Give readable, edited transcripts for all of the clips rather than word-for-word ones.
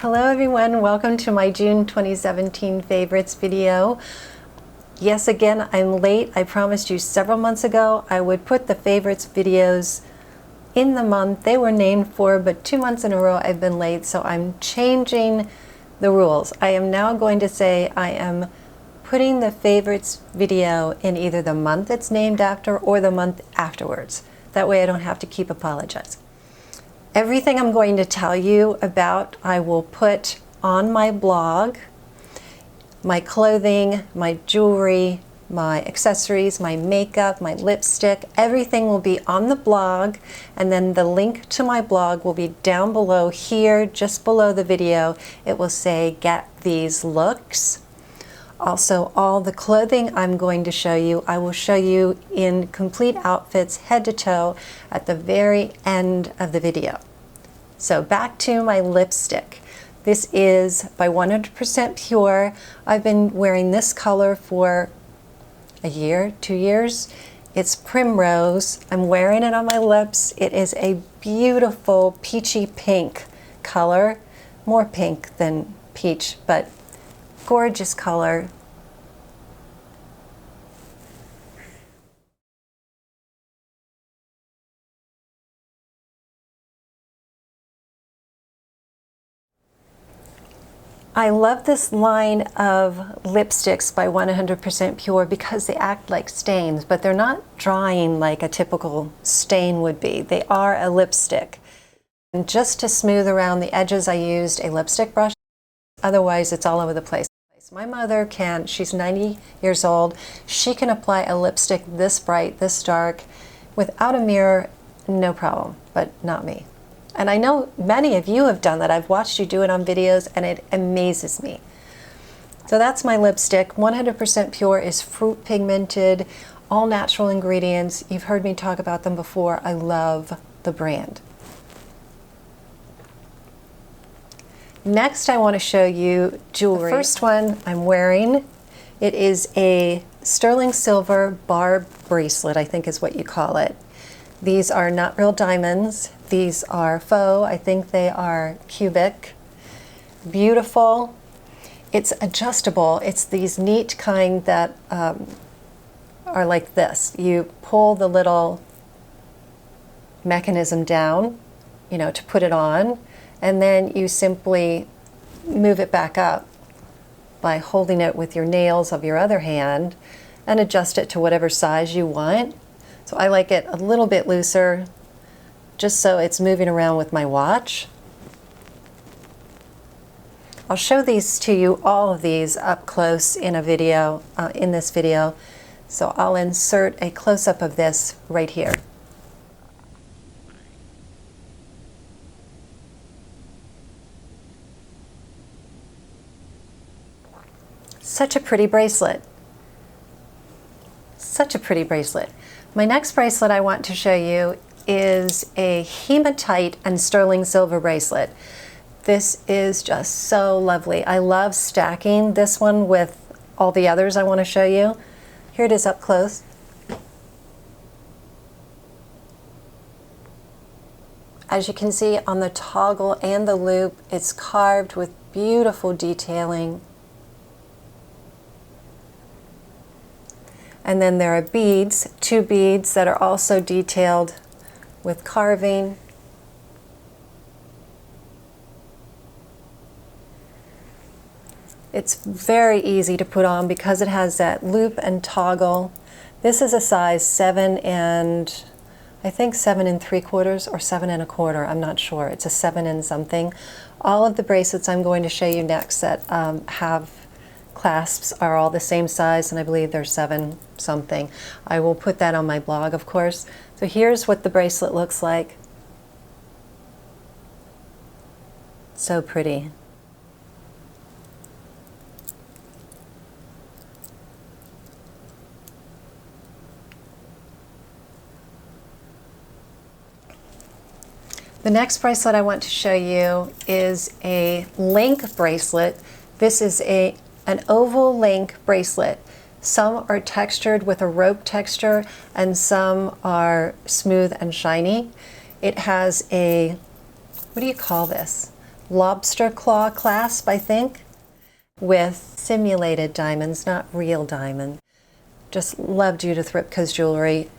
Hello everyone, welcome to my June 2017 favorites video. Yes, again, I'm late. I promised you several months ago I would put the favorites videos in the month they were named for, but 2 months in a row I've been late, so I'm changing the rules. I am now going to say I am putting the favorites video in either the month it's named after or the month afterwards. That way I don't have to keep apologizing. Everything I'm going to tell you about I will put on my blog. My clothing, my jewelry, my accessories, my makeup, my lipstick, everything will be on the blog, and then the link to my blog will be down below here, just below the video. It will say get these looks. Also, all the clothing I'm going to show you, I will show you in complete outfits, head to toe, at the very end of the video. So back to my lipstick. This is by 100% Pure. I've been wearing this color for a year, 2 years. It's Primrose. I'm wearing it on my lips. It is a beautiful peachy pink color. More pink than peach, but gorgeous color. I love this line of lipsticks by 100% Pure because they act like stains, but they're not drying like a typical stain would be. They are a lipstick. And just to smooth around the edges, I used a lipstick brush. Otherwise, it's all over the place. My mother can, she's 90 years old, she can apply a lipstick this bright, this dark, without a mirror, no problem, but not me. And I know many of you have done that. I've watched you do it on videos and it amazes me. So that's my lipstick. 100% Pure is fruit pigmented, all natural ingredients. You've heard me talk about them before. I love the brand. Next, I want to show you jewelry. The first one I'm wearing, it is a sterling silver bar bracelet, I think is what you call it. These are not real diamonds. These are faux. I think they are cubic. Beautiful. It's adjustable. It's these neat kind that are like this. You pull the little mechanism down, you know, to put it on, and then you simply move it back up by holding it with your nails of your other hand and adjust it to whatever size you want. So I like it a little bit looser, just so it's moving around with my watch. I'll show these to you, all of these up close in a video, in this video. So I'll insert a close-up of this right here. Such a pretty bracelet. Such a pretty bracelet. My next bracelet I want to show you is a hematite and sterling silver bracelet. This is just so lovely. I love stacking this one with all the others I want to show you. Here it is up close. As you can see on the toggle and the loop, it's carved with beautiful detailing. And then there are beads, 2 beads that are also detailed with carving. It's very easy to put on because it has that loop and toggle. This is a size 7 and I think 7 3/4 or 7 1/4. I'm not sure. It's a 7 and something. All of the bracelets I'm going to show you next that have clasps are all the same size, and I believe they're 7 something. I will put that on my blog, of course. So here's what the bracelet looks like. So pretty. The next bracelet I want to show you is a link bracelet. This is an oval link bracelet. Some are textured with a rope texture and some are smooth and shiny. It has a, what do you call this? lobster claw clasp, I think, with simulated diamonds, not real diamond. Just love Judith Ripka's jewelry.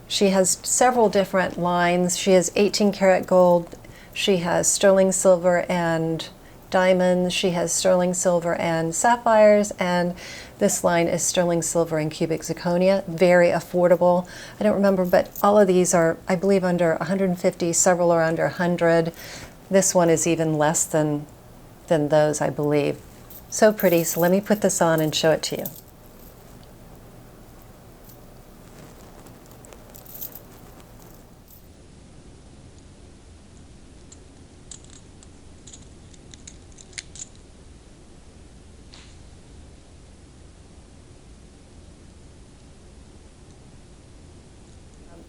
She has several different lines. She has 18 karat gold. She has sterling silver and diamonds. She has sterling silver and sapphires, and this line is sterling silver and cubic zirconia. Very affordable. I don't remember, but all of these are, I believe, under 150. Several are under 100. This one is even less than those, I believe. So pretty. So let me put this on and show it to you.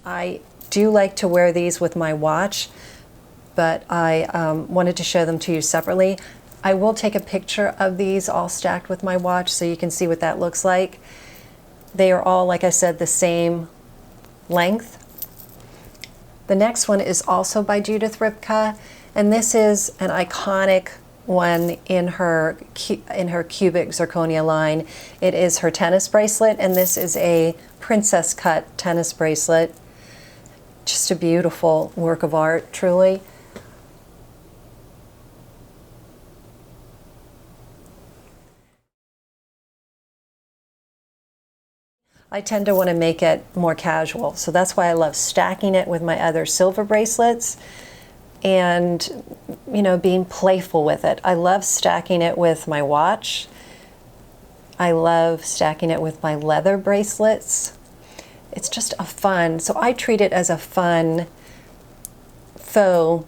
I do like to wear these with my watch, but I wanted to show them to you separately. I will take a picture of these all stacked with my watch so you can see what that looks like. They are all, like I said, the same length. The next one is also by Judith Ripka, and this is an iconic one in her cubic zirconia line. It is her tennis bracelet, and this is a princess cut tennis bracelet. Just a beautiful work of art, truly. I tend to want to make it more casual, so that's why I love stacking it with my other silver bracelets and, you know, being playful with it. I love stacking it with my watch. I love stacking it with my leather bracelets. It's just a fun, so I treat it as a fun faux,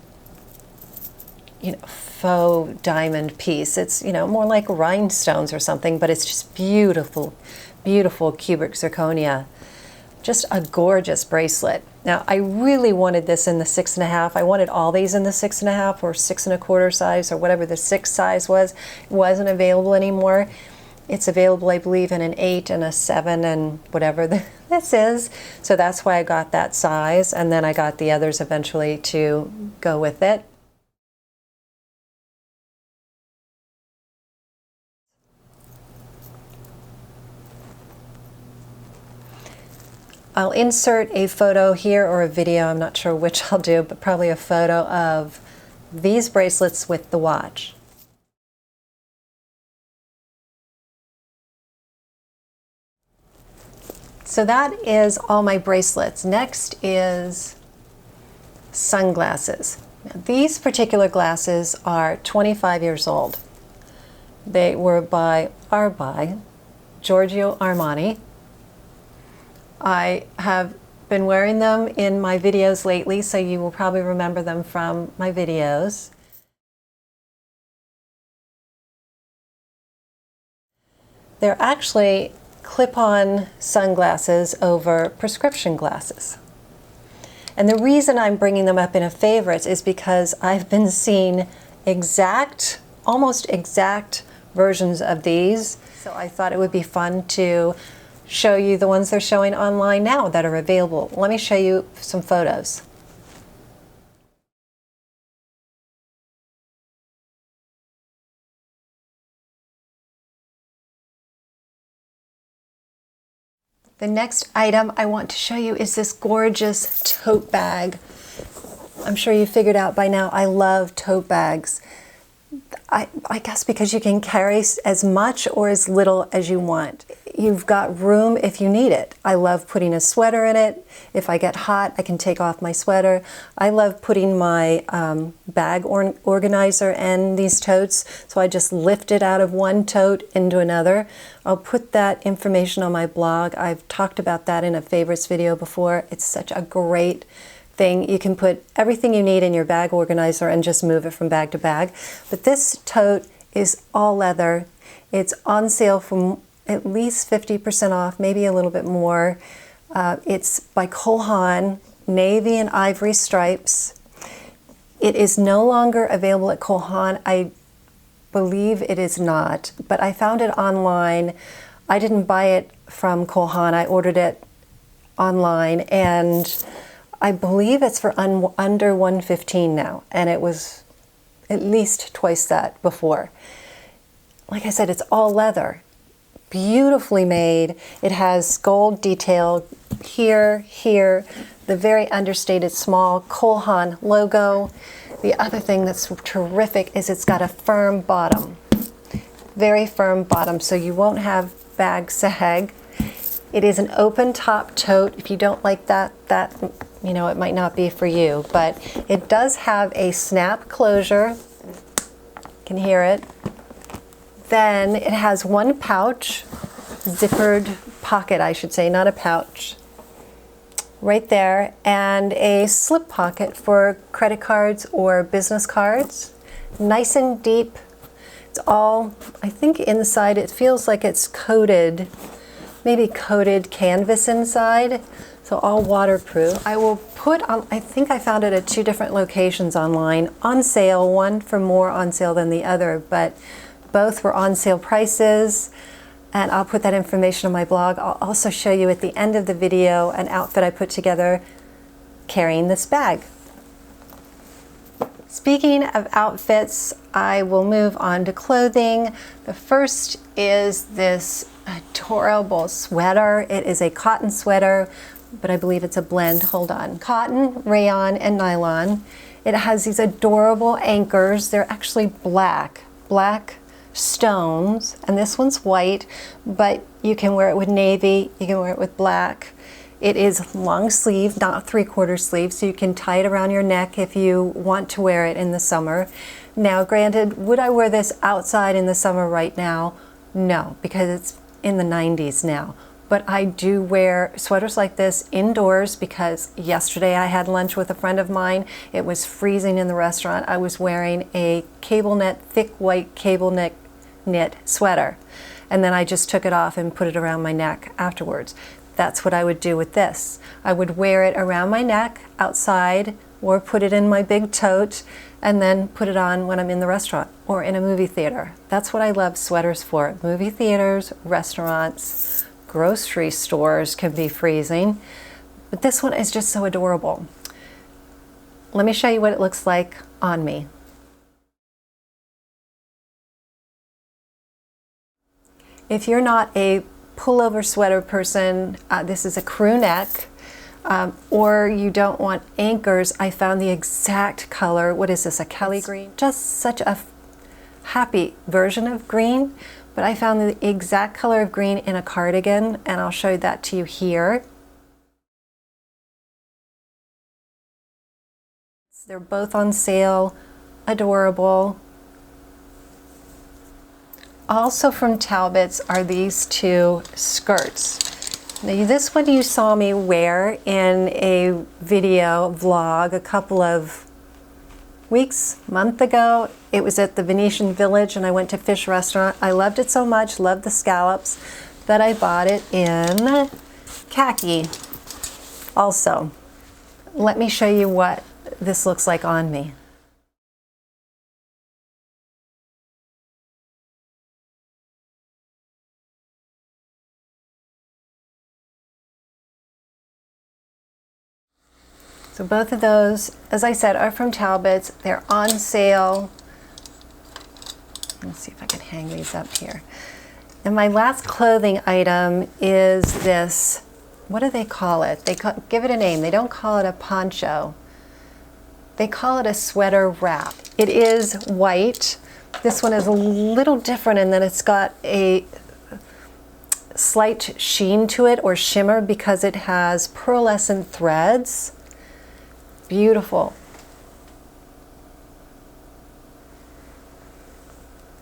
faux diamond piece. It's, more like rhinestones or something, but it's just beautiful, beautiful cubic zirconia. Just a gorgeous bracelet. Now, I really wanted this in the 6.5. I wanted all these in the 6.5 or 6 1/4 size or whatever the 6 size was. It wasn't available anymore. It's available, I believe, in an 8 and a 7 and whatever this is. So that's why I got that size, and then I got the others eventually to go with it. I'll insert a photo here or a video, I'm not sure which I'll do, but probably a photo of these bracelets with the watch. So that is all my bracelets. Next is sunglasses. Now, these particular glasses are 25 years old. They are by Giorgio Armani. I have been wearing them in my videos lately, so you will probably remember them from my videos. They're actually clip-on sunglasses over prescription glasses. And the reason I'm bringing them up in a favorites is because I've been seeing almost exact versions of these. So I thought it would be fun to show you the ones they're showing online now that are available. Let me show you some photos. The next item I want to show you is this gorgeous tote bag. I'm sure you figured out by now I love tote bags. I guess because you can carry as much or as little as you want. You've got room if you need it. I love putting a sweater in it. If I get hot, I can take off my sweater. I love putting my bag organizer in these totes, so I just lift it out of one tote into another. I'll put that information on my blog. I've talked about that in a favorites video before. It's such a great thing. You can put everything you need in your bag organizer and just move it from bag to bag. But this tote is all leather. It's on sale from at least 50% off, maybe a little bit more. It's by Cole Haan, navy and ivory stripes. It is no longer available at Cole Haan. I believe it is not, but I found it online. I didn't buy it from Cole Haan. I ordered it online, and I believe it's for under $115 now, and it was at least twice that before. Like I said, it's all leather. Beautifully made. It has gold detail here, here, the very understated small Cole Haan logo. The other thing that's terrific is it's got a firm bottom. Very firm bottom, so you won't have bag sag. It is an open top tote. If you don't like that, you know, it might not be for you, but it does have a snap closure. You can hear it. Then it has one pouch, zippered pocket, I should say, not a pouch, right there, and a slip pocket for credit cards or business cards. Nice and deep. It's all, I think inside it feels like it's coated, maybe coated canvas inside, so all waterproof. I will put on, I think I found it at 2 different locations online, on sale, one for more on sale than the other, but both were on sale prices, and I'll put that information on my blog. I'll also show you at the end of the video an outfit I put together carrying this bag. Speaking of outfits, I will move on to clothing. The first is this adorable sweater. It is a cotton sweater, but I believe it's a blend. Hold on. Cotton, rayon, and nylon. It has these adorable anchors. They're actually black stones, and this one's white, but you can wear it with navy, you can wear it with black. It is long sleeve, not 3/4 sleeve, so you can tie it around your neck if you want to wear it in the summer. Now, granted, would I wear this outside in the summer right now? No, because it's in the 90s now. But I do wear sweaters like this indoors because yesterday I had lunch with a friend of mine. It was freezing in the restaurant. I was wearing a cable knit, thick white cable knit sweater. And then I just took it off and put it around my neck afterwards. That's what I would do with this. I would wear it around my neck outside or put it in my big tote and then put it on when I'm in the restaurant or in a movie theater. That's what I love sweaters for. Movie theaters, restaurants, grocery stores can be freezing, but this one is just so adorable. Let me show you what it looks like on me. If you're not a pullover sweater person, this is a crew neck, or you don't want anchors, I found the exact color. What is this, a Kelly green? Just such a happy version of green, but I found the exact color of green in a cardigan, and I'll show that to you here. They're both on sale, adorable. Also from Talbot's are these 2 skirts. Now, this one you saw me wear in a video vlog a couple of month ago. It was at the Venetian Village and I went to Fish Restaurant. I loved it so much, loved the scallops, that I bought it in khaki. Also, let me show you what this looks like on me. So both of those, as I said, are from Talbot's. They're on sale. Let's see if I can hang these up here. And my last clothing item is this, what do they call it? Give it a name. They don't call it a poncho. They call it a sweater wrap. It is white. This one is a little different in that it's got a slight sheen to it, or shimmer, because it has pearlescent threads. Beautiful.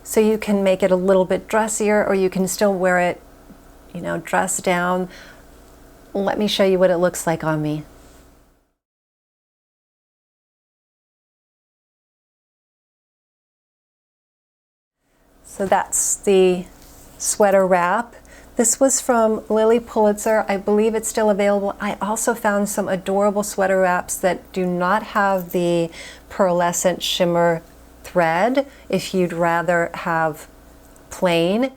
So you can make it a little bit dressier, or you can still wear it, you know, dressed down. Let me show you what it looks like on me. So that's the sweater wrap. This was from Lily Pulitzer. I believe it's still available. I also found some adorable sweater wraps that do not have the pearlescent shimmer thread if you'd rather have plain.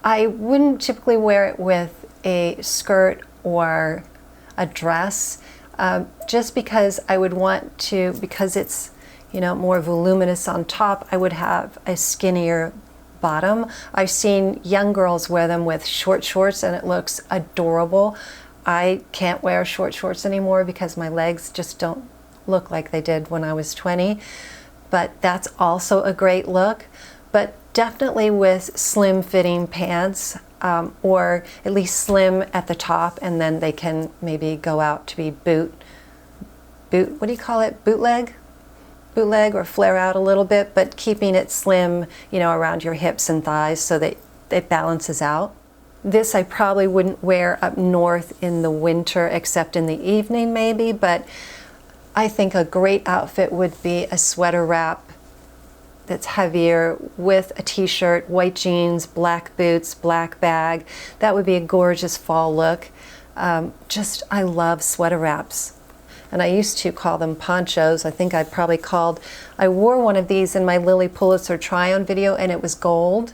I wouldn't typically wear it with a skirt, or a dress, just because I would want to, because it's, you know, more voluminous on top, I would have a skinnier bottom. I've seen young girls wear them with short shorts and it looks adorable. I can't wear short shorts anymore because my legs just don't look like they did when I was 20, but that's also a great look. But definitely with slim fitting pants, or at least slim at the top, and then they can maybe go out to be what do you call it, bootleg or flare out a little bit, but keeping it slim, you know, around your hips and thighs so that it balances out. This I probably wouldn't wear up north in the winter except in the evening maybe, but I think a great outfit would be a sweater wrap that's heavier with a t-shirt, white jeans, black boots, black bag. That would be a gorgeous fall look. I love sweater wraps. And I used to call them ponchos. I think I wore one of these in my Lily Pulitzer try-on video and it was gold.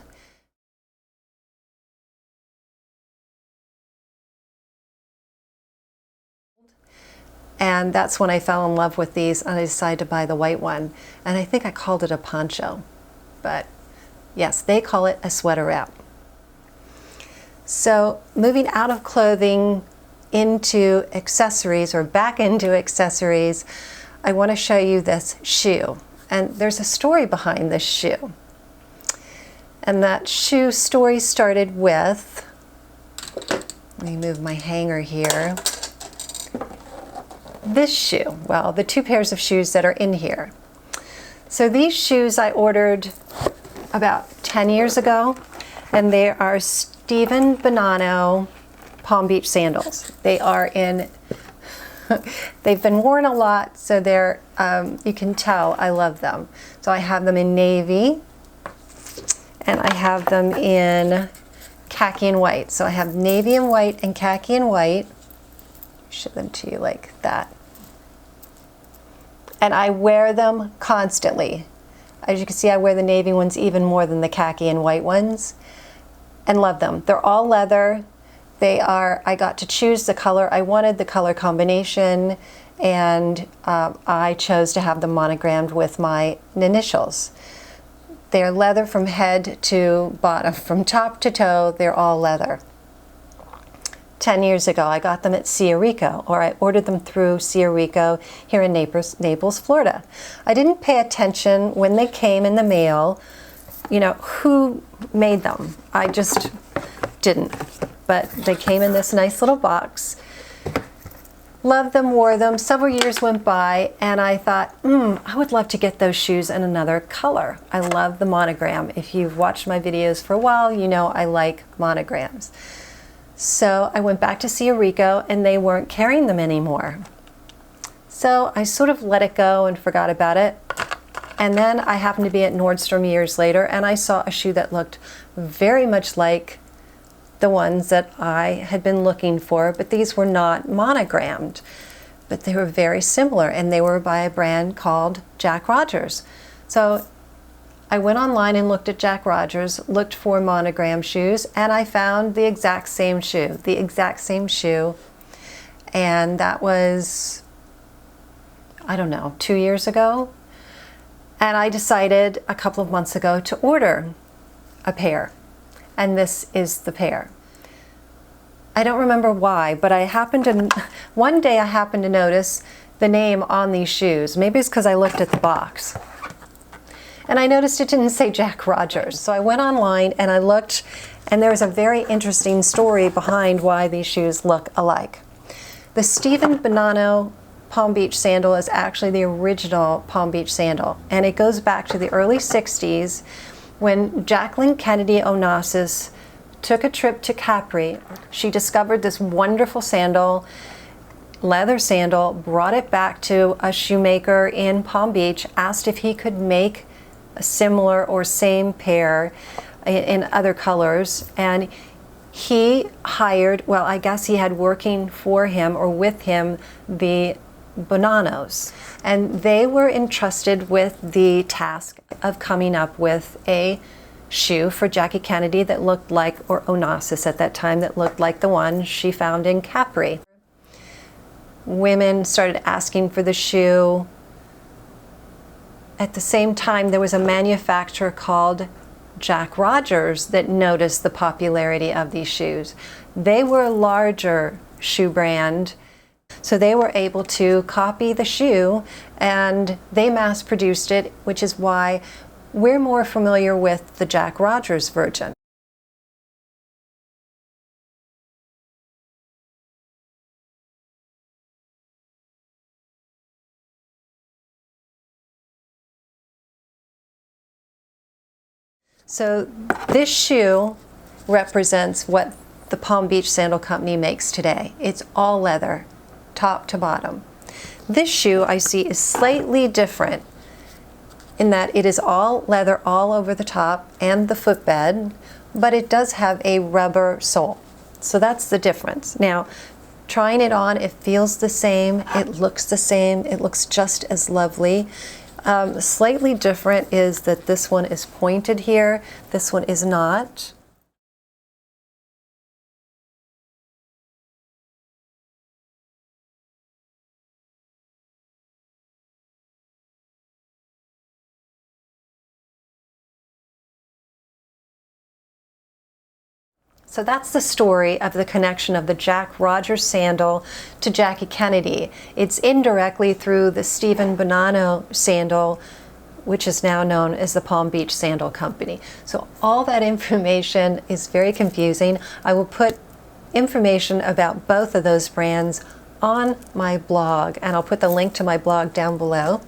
And that's when I fell in love with these and I decided to buy the white one. And I think I called it a poncho. But yes, they call it a sweater wrap. So moving out of clothing into accessories, or back into accessories, I want to show you this shoe. And there's a story behind this shoe. And that shoe story started with, let me move my hanger here, this shoe. Well, the two pairs of shoes that are in here. So these shoes I ordered about 10 years ago, and they are Stephen Bonanno Palm Beach sandals. They are in, they've been worn a lot, so they're, you can tell I love them. So I have them in navy, and I have them in khaki and white. So I have navy and white and khaki and white. Show them to you like that. And I wear them constantly. As you can see, I wear the navy ones even more than the khaki and white ones, and love them. They're all leather. I got to choose the color. I wanted the color combination, and I chose to have them monogrammed with my initials. They're leather from head to bottom, from top to toe, they're all leather. 10 years ago, I got them at Cia Rico, or I ordered them through Cia Rico here in Naples, Florida. I didn't pay attention when they came in the mail, you know, who made them. I just didn't. But they came in this nice little box. Loved them, wore them. Several years went by, and I thought, I would love to get those shoes in another color. I love the monogram. If you've watched my videos for a while, you know I like monograms. So I went back to Cia Rico, and they weren't carrying them anymore. So I sort of let it go and forgot about it. And then I happened to be at Nordstrom years later, and I saw a shoe that looked very much like the ones that I had been looking for, but these were not monogrammed, but they were very similar, and they were by a brand called Jack Rogers. So I went online and looked at Jack Rogers, looked for monogram shoes, and I found the exact same shoe, and that was, I don't know, 2 years ago. And I decided a couple of months ago to order a pair. And this is the pair. I don't remember why, but one day I happened to notice the name on these shoes. Maybe it's because I looked at the box. And I noticed it didn't say Jack Rogers. So I went online and I looked, and there's a very interesting story behind why these shoes look alike. The Stephen Bonanno Palm Beach sandal is actually the original Palm Beach sandal, and it goes back to the early 60s when Jacqueline Kennedy Onassis took a trip to Capri. She discovered this wonderful sandal, leather sandal, brought it back to a shoemaker in Palm Beach, asked if he could make a similar or same pair in other colors, and he hired, well, I guess he had working for him or with him the Bonannos, and they were entrusted with the task of coming up with a shoe for Jackie Kennedy that looked like, or Onassis at that time, that looked like the one she found in Capri. women started asking for the shoe. At the same time, there was a manufacturer called Jack Rogers that noticed the popularity of these shoes. They were a larger shoe brand, so they were able to copy the shoe and they mass produced it, which is why we're more familiar with the Jack Rogers version. So this shoe represents what the Palm Beach Sandal Company makes today. It's all leather, top to bottom. This shoe I see is slightly different in that it is all leather all over the top and the footbed, but it does have a rubber sole. So that's the difference. Now, trying it on, it feels the same, it looks the same, it looks just as lovely. Slightly different is that this one is pointed here, this one is not. So that's the story of the connection of the Jack Rogers sandal to Jackie Kennedy. It's indirectly through the Stephen Bonanno sandal, which is now known as the Palm Beach Sandal Company. So all that information is very confusing. I will put information about both of those brands on my blog, and I'll put the link to my blog down below.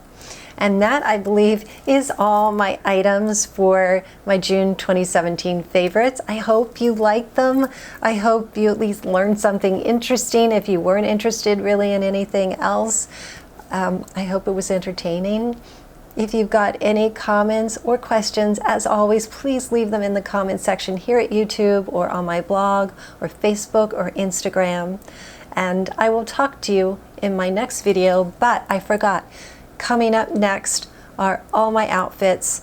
And that, I believe, is all my items for my June 2017 favorites. I hope you liked them. I hope you at least learned something interesting if you weren't interested really in anything else. I hope it was entertaining. If you've got any comments or questions, as always, please leave them in the comment section here at YouTube or on my blog or Facebook or Instagram. And I will talk to you in my next video, but I forgot. Coming up next are all my outfits.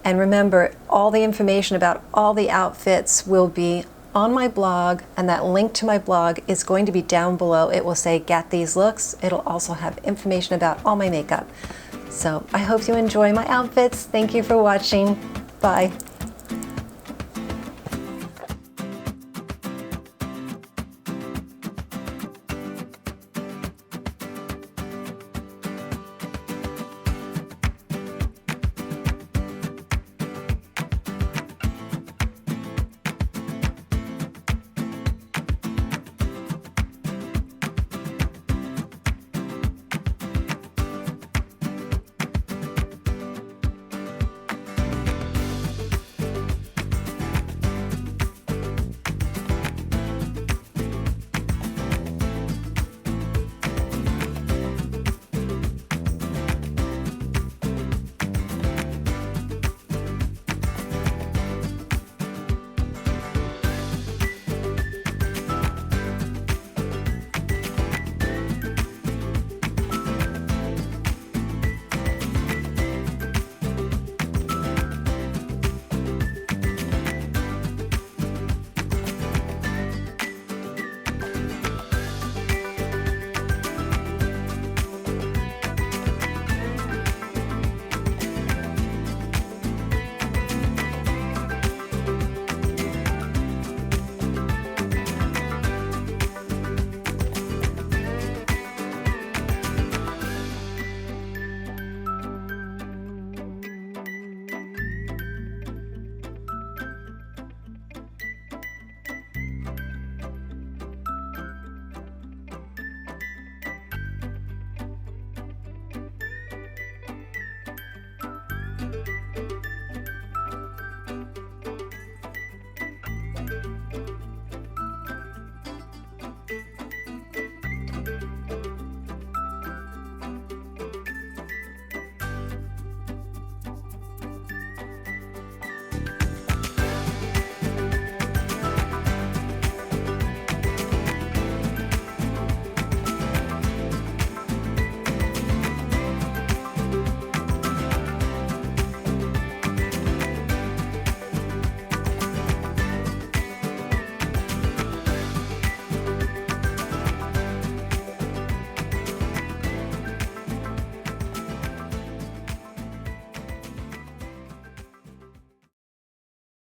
And remember, all the information about all the outfits will be on my blog, and that link to my blog is going to be down below. It will say Get These Looks. It'll also have information about all my makeup. So I hope you enjoy my outfits. Thank you for watching. Bye.